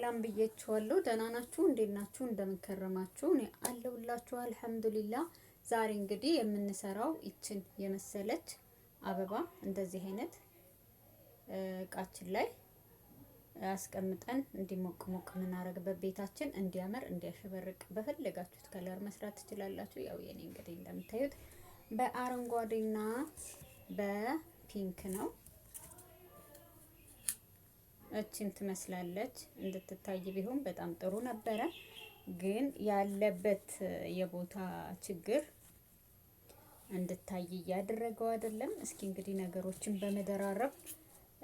ሰላም ብያችኋለሁ። ደህና ናችሁ? እንዴት ናችሁ? እንደምንከረማችሁ? እኔ አለሁላችሁ አልሐምዱሊላህ። ዛሬ እንግዲህ የምንሰራው ይችን የመሰለች አበባ እንደዚህ አይነት እቃችን ላይ አስቀምጠን እንዲሞቅ ሞቅ የምናደርግበት ቤታችን እንዲያምር እንዲያሸበርቅ በፈለጋችሁት ከለር መስራት ትችላላችሁ። ያው የኔ እንግዲህ እንደምታዩት በአረንጓዴና በፒንክ ነው። እቺን ትመስላለች። እንድትታይ ቢሆን በጣም ጥሩ ነበረ፣ ግን ያለበት የቦታ ችግር እንድታይ እያደረገው አይደለም። እስኪ እንግዲህ ነገሮችን በመደራረብ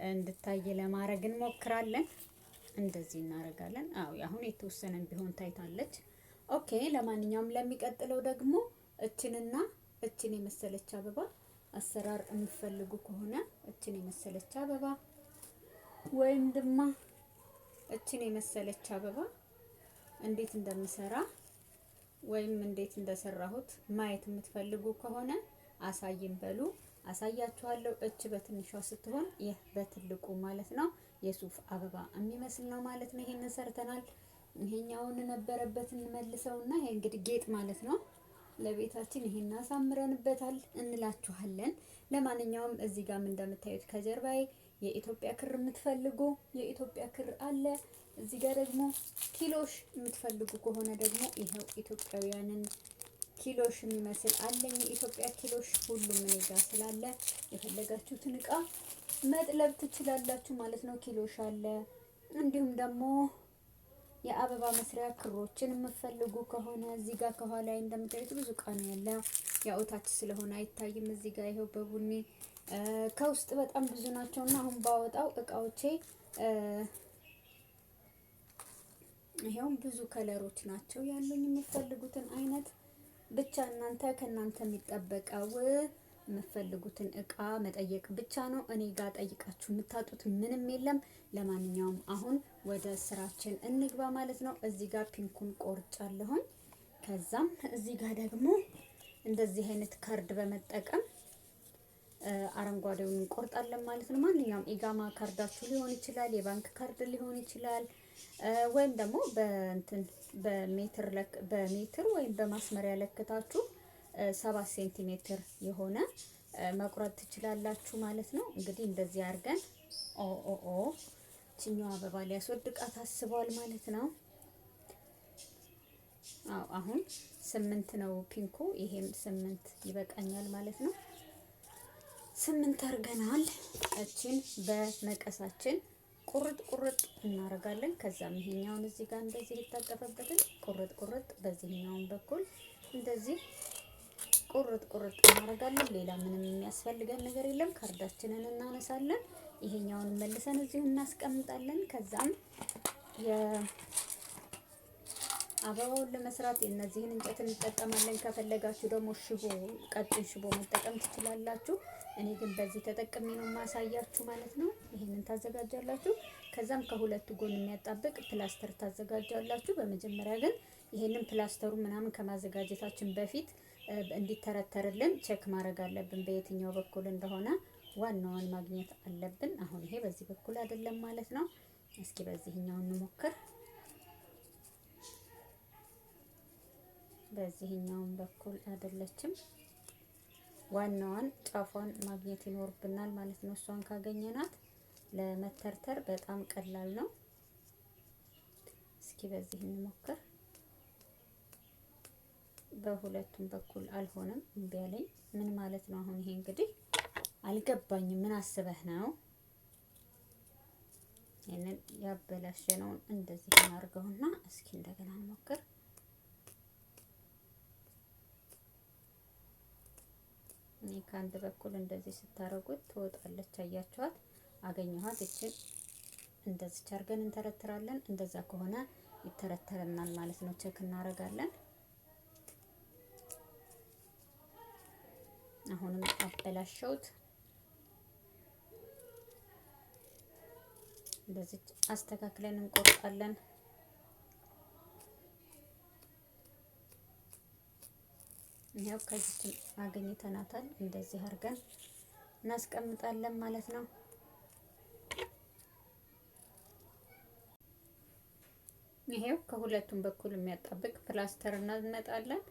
እንድታይ ለማድረግ እንሞክራለን። እንደዚህ እናደርጋለን። አዎ አሁን የተወሰነ ቢሆን ታይታለች። ኦኬ። ለማንኛውም ለሚቀጥለው ደግሞ እችንና እችን የመሰለች አበባ አሰራር የምትፈልጉ ከሆነ እችን የመሰለች አበባ ወይም ድማ እችን የመሰለች አበባ እንዴት እንደምሰራ ወይም እንዴት እንደሰራሁት ማየት የምትፈልጉ ከሆነ አሳይን በሉ፣ አሳያችኋለሁ። እች በትንሿ ስትሆን ይህ በትልቁ ማለት ነው የሱፍ አበባ የሚመስል ነው ማለት ነው። ይሄንን ሰርተናል። ይሄኛውን ነበረበት እንመልሰውና ይሄ እንግዲህ ጌጥ ማለት ነው ለቤታችን። ይሄን አሳምረንበታል እንላችኋለን። ለማንኛውም እዚህ ጋር እንደምታዩት ከጀርባዬ የኢትዮጵያ ክር የምትፈልጉ የኢትዮጵያ ክር አለ። እዚህ ጋር ደግሞ ኪሎሽ የምትፈልጉ ከሆነ ደግሞ ይሄው ኢትዮጵያውያንን ኪሎሽ የሚመስል አለኝ። የኢትዮጵያ ኪሎሽ ሁሉም እኔ ጋር ስላለ የፈለጋችሁትን እቃ መጥለብ ትችላላችሁ ማለት ነው። ኪሎሽ አለ። እንዲሁም ደግሞ የአበባ መስሪያ ክሮችን የምትፈልጉ ከሆነ እዚህ ጋር ከኋላ እንደምታዩት ብዙ እቃ ነው ያለው። ያው ታች ስለሆነ አይታይም። እዚህ ጋር ይሄው በቡኒ ከውስጥ በጣም ብዙ ናቸውና አሁን ባወጣው እቃዎቼ ይሄው ብዙ ከለሮች ናቸው ያሉኝ። የምትፈልጉትን አይነት ብቻ እናንተ ከናንተ የሚጠበቀው የምትፈልጉትን እቃ መጠየቅ ብቻ ነው። እኔ ጋር ጠይቃችሁ የምታጡት ምንም የለም። ለማንኛውም አሁን ወደ ስራችን እንግባ ማለት ነው። እዚህ ጋር ፒንኩን ቆርጫለሁኝ። ከዛም እዚህ ጋር ደግሞ እንደዚህ አይነት ካርድ በመጠቀም አረንጓዴውን እንቆርጣለን ማለት ነው። ማንኛውም ኢጋማ ካርዳችሁ ሊሆን ይችላል፣ የባንክ ካርድ ሊሆን ይችላል፣ ወይም ደግሞ በሜትር ወይም በማስመሪያ ለክታችሁ 7 ሴንቲሜትር የሆነ መቁረጥ ትችላላችሁ ማለት ነው። እንግዲህ እንደዚህ አድርገን ችኛው አበባ ሊያስወድቃት አስቧል ማለት ነው። አሁን 8 ነው ፒንኩ፣ ይሄም 8 ይበቃኛል ማለት ነው። 8 አድርገናል። እቺን በመቀሳችን ቁርጥ እናደርጋለን። ከዛም ይሄኛውን እዚህ ጋር እንደዚህ ሊታቀፈበትን ቁርጥ በዚህኛውን በኩል እንደዚህ ቁርጥ እናደርጋለን። ሌላ ምንም የሚያስፈልገን ነገር የለም። ካርዳችንን እናነሳለን። ይሄኛውን መልሰን እዚሁ እናስቀምጣለን። ከዛም አበባውን ለመስራት የነዚህን እንጨት እንጠቀማለን። ከፈለጋችሁ ደግሞ ሽቦ፣ ቀጭን ሽቦ መጠቀም ትችላላችሁ። እኔ ግን በዚህ ተጠቅሜ ነው ማሳያችሁ ማለት ነው። ይሄንን ታዘጋጃላችሁ። ከዛም ከሁለቱ ጎን የሚያጣብቅ ፕላስተር ታዘጋጃላችሁ። በመጀመሪያ ግን ይሄንን ፕላስተሩ ምናምን ከማዘጋጀታችን በፊት እንዲተረተርልን ቼክ ማድረግ አለብን፣ በየትኛው በኩል እንደሆነ ዋናውን ማግኘት አለብን። አሁን ይሄ በዚህ በኩል አይደለም ማለት ነው። እስኪ በዚህኛው እንሞክር። በዚህኛውን በኩል አይደለችም። ዋናዋን ጫፏን ማግኘት ይኖርብናል ማለት ነው። እሷን ካገኘናት ለመተርተር በጣም ቀላል ነው። እስኪ በዚህ እንሞክር። በሁለቱም በኩል አልሆነም፣ እምቢ አለኝ። ምን ማለት ነው? አሁን ይሄ እንግዲህ አልገባኝም። ምን አስበህ ነው? ይሄንን ያበላሸነውን እንደዚህ እናርገውና እስኪ እንደገና እንሞክር። እኔ ከአንድ በኩል እንደዚህ ስታረጉት ትወጣለች። አያችኋት? አገኘኋት። እቺን እንደዚህ አድርገን እንተረትራለን። እንደዛ ከሆነ ይተረተረናል ማለት ነው። ቼክ እናረጋለን። አሁንም አበላሸውት። እንደዚህ አስተካክለን እንቆርጣለን። ይሄው ከዚህ አገኝተናታል። እንደዚህ አድርገን እናስቀምጣለን ማለት ነው። ይሄው ከሁለቱም በኩል የሚያጣብቅ ፕላስተር እናመጣለን።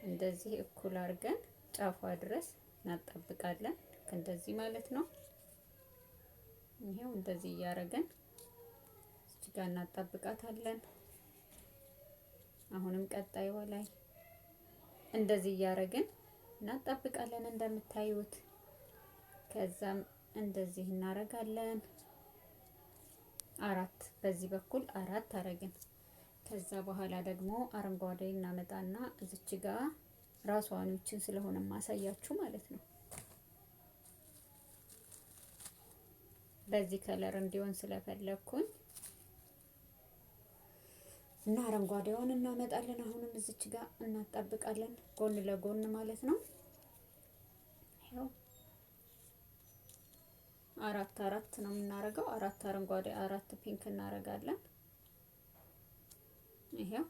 እንደዚህ እኩል አድርገን ጫፏ ድረስ እናጣብቃለን። እንደዚህ ማለት ነው። ይሄው እንደዚህ እያደረግን እዚህ ጋር እናጣብቃታለን። አሁንም ቀጣዩ ላይ እንደዚህ እያደረግን እናጣብቃለን እንደምታዩት። ከዛም እንደዚህ እናረጋለን። አራት በዚህ በኩል አራት አረግን። ከዛ በኋላ ደግሞ አረንጓዴ እናመጣና እዚች ጋር ራሷን ስለሆነ ማሳያችሁ ማለት ነው። በዚህ ከለር እንዲሆን ስለፈለኩኝ እና አረንጓዴውን እናመጣለን። አሁንም እዚች ጋር እናጣብቃለን ጎን ለጎን ማለት ነው። ይሄው አራት አራት ነው የምናረገው። አራት አረንጓዴ አራት ፒንክ እናረጋለን። ይሄው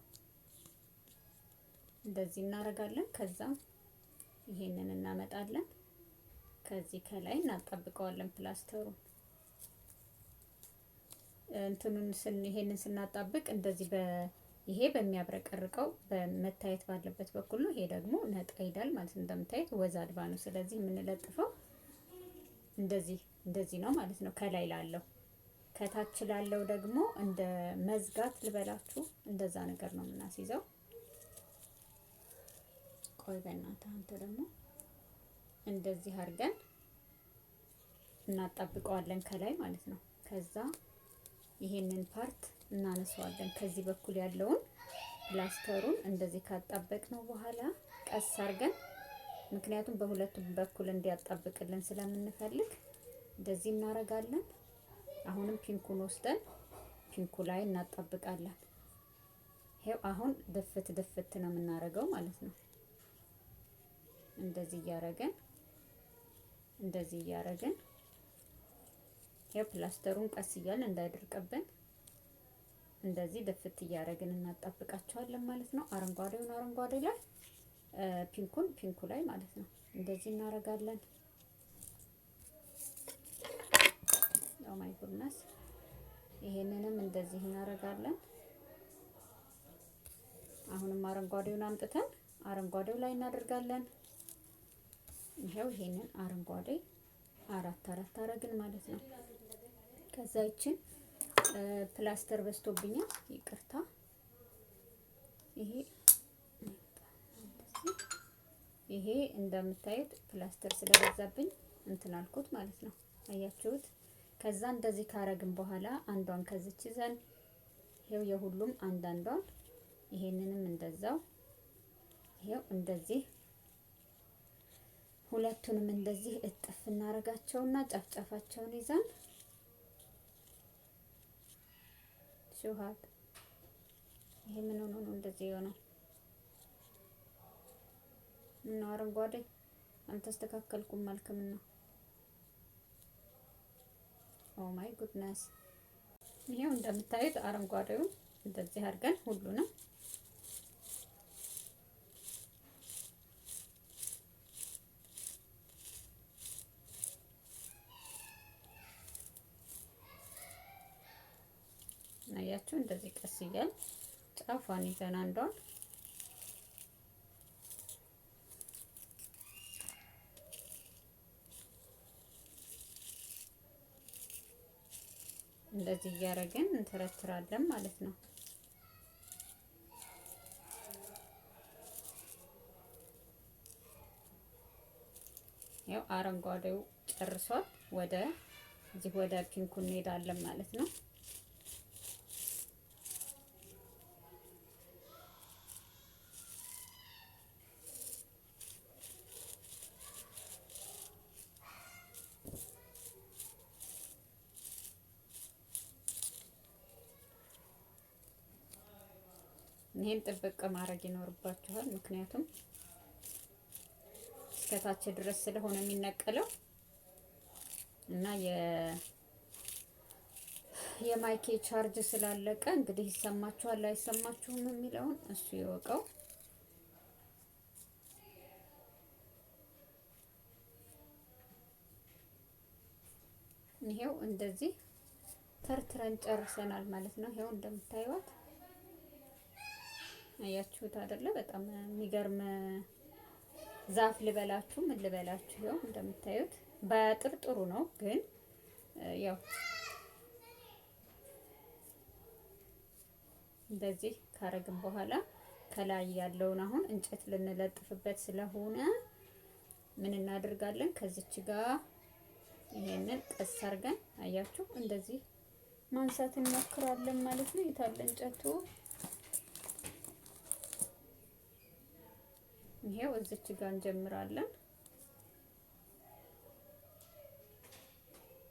እንደዚህ እናረጋለን። ከዛ ይሄንን እናመጣለን። ከዚህ ከላይ እናጣብቀዋለን ፕላስተሩን ይሄንን ስናጣብቅ እንደዚህ ይሄ በሚያብረቀርቀው በመታየት ባለበት በኩል ነው። ይሄ ደግሞ ነጣ ይላል ማለት ነው። እንደምታዩት ወዝ አልባ ነው። ስለዚህ የምንለጥፈው እንደዚህ ነው ማለት ነው። ከላይ ላለው ከታች ላለው ደግሞ እንደ መዝጋት ልበላችሁ እንደዛ ነገር ነው የምናስይዘው። ቆይ በእናትህ አንተ ደግሞ እንደዚህ አድርገን እናጣብቀዋለን ከላይ ማለት ነው። ከዛ ይሄንን ፓርት እናነሳዋለን። ከዚህ በኩል ያለውን ፕላስተሩን እንደዚህ ካጣበቅነው በኋላ ቀስ አድርገን ምክንያቱም በሁለቱም በኩል እንዲያጣብቅልን ስለምንፈልግ እንደዚህ እናረጋለን። አሁንም ፒንኩን ወስደን ፒንኩ ላይ እናጣብቃለን። ይሄው አሁን ድፍት ድፍት ነው የምናረገው ማለት ነው። እንደዚህ እያረገን ይሄው ፕላስተሩን ቀስ እያልን እንዳይደርቅብን እንደዚህ ድፍት እያረግን እናጣብቃቸዋለን ማለት ነው። አረንጓዴውን አረንጓዴ ላይ ፒንኩን ፒንኩ ላይ ማለት ነው። እንደዚህ እናረጋለን። ኦ ማይ ጉድነስ ይሄንንም እንደዚህ እናረጋለን። አሁንም አረንጓዴውን አምጥተን አረንጓዴው ላይ እናደርጋለን። ይሄው ይሄንን አረንጓዴ አራት አረግን ማለት ነው። ከዛ ይችን ፕላስተር በስቶብኛል ይቅርታ። ይሄ እንደምታዩት ፕላስተር ስለበዛብኝ እንትን አልኩት ማለት ነው። አያችሁት? ከዛ እንደዚህ ካረግን በኋላ አንዷን ከዚች ይዘን ይሄው የሁሉም አንዳንዷን ይሄንንም እንደዛው ይሄው እንደዚህ ሁለቱንም እንደዚህ እጥፍ እናረጋቸውና ጫፍጫፋቸውን ይዘን ሹሃት ይሄ ምን ሆኖ ነው እንደዚህ የሆነው? እና አረንጓዴ አልተስተካከልኩም መልክም ነው። ኦ ማይ ጉድነስ ይሄው እንደምታዩት አረንጓዴውን እንደዚህ አድርገን ሁሉንም አያችሁ እንደዚህ ቀስ እያል ጫፏን ይዘን አንዷን እንደዚህ እያደረግን እንተረትራለን ማለት ነው። ያው አረንጓዴው ጨርሷል። ወደ ፒንኩ እንሄዳለን ማለት ነው። ይሄን ጥብቅ ማድረግ ይኖርባችኋል። ምክንያቱም እስከታች ድረስ ስለሆነ የሚነቀለው እና የማይኬ ቻርጅ ስላለቀ እንግዲህ ይሰማችኋል አይሰማችሁም የሚለውን እሱ ይወቀው። ይሄው እንደዚህ ተርትረን ጨርሰናል ማለት ነው። ይኸው እንደምታዩት አያችሁት አይደለ? በጣም የሚገርም ዛፍ ልበላችሁ ምን ልበላችሁ። ይኸው እንደምታዩት በአጥር ጥሩ ነው፣ ግን ያው እንደዚህ ካረግን በኋላ ከላይ ያለውን አሁን እንጨት ልንለጥፍበት ስለሆነ ምን እናደርጋለን? ከዚች ጋር ይሄንን ቀስ አድርገን አያችሁ እንደዚህ ማንሳት እንሞክራለን ማለት ነው። የታለ እንጨቱ? ይሄው እዚች ጋር እንጀምራለን።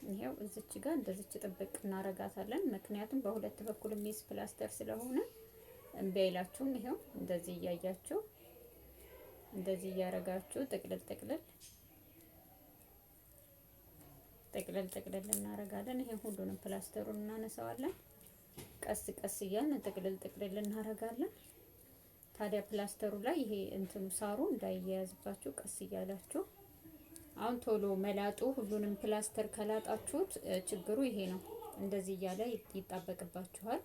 ይሄው እዚች ጋር እንደዚች ጥብቅ እናረጋታለን። ምክንያቱም በሁለት በኩል ሚስ ፕላስተር ስለሆነ እምቢ አይላችሁም። ይሄው እንደዚህ እያያችሁ እንደዚህ እያረጋችሁ ጥቅልል ጥቅልል እናረጋለን። ይሄ ሁሉንም ፕላስተሩን እናነሳዋለን። ቀስ ቀስ እያልን ጥቅልል እናረጋለን። ታዲያ ፕላስተሩ ላይ ይሄ እንትኑ ሳሩ እንዳይያያዝባችሁ ቀስ እያላችሁ አሁን ቶሎ መላጡ ሁሉንም ፕላስተር ከላጣችሁት ችግሩ ይሄ ነው። እንደዚህ እያለ ይጣበቅባችኋል።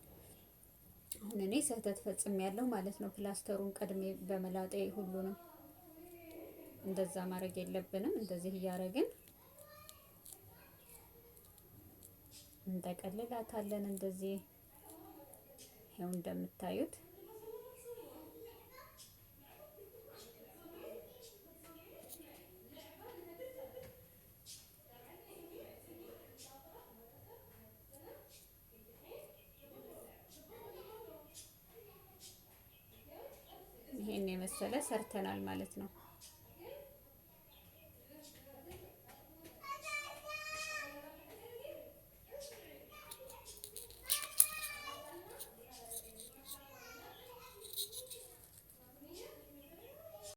አሁን እኔ ስህተት ፈጽሜያለሁ ማለት ነው። ፕላስተሩን ቀድሜ በመላጤ ሁሉንም እንደዛ ማድረግ የለብንም። እንደዚህ እያረግን እንጠቀልላታለን። እንደዚህ ይሄው እንደምታዩት ይሄን የመሰለ ሰርተናል ማለት ነው።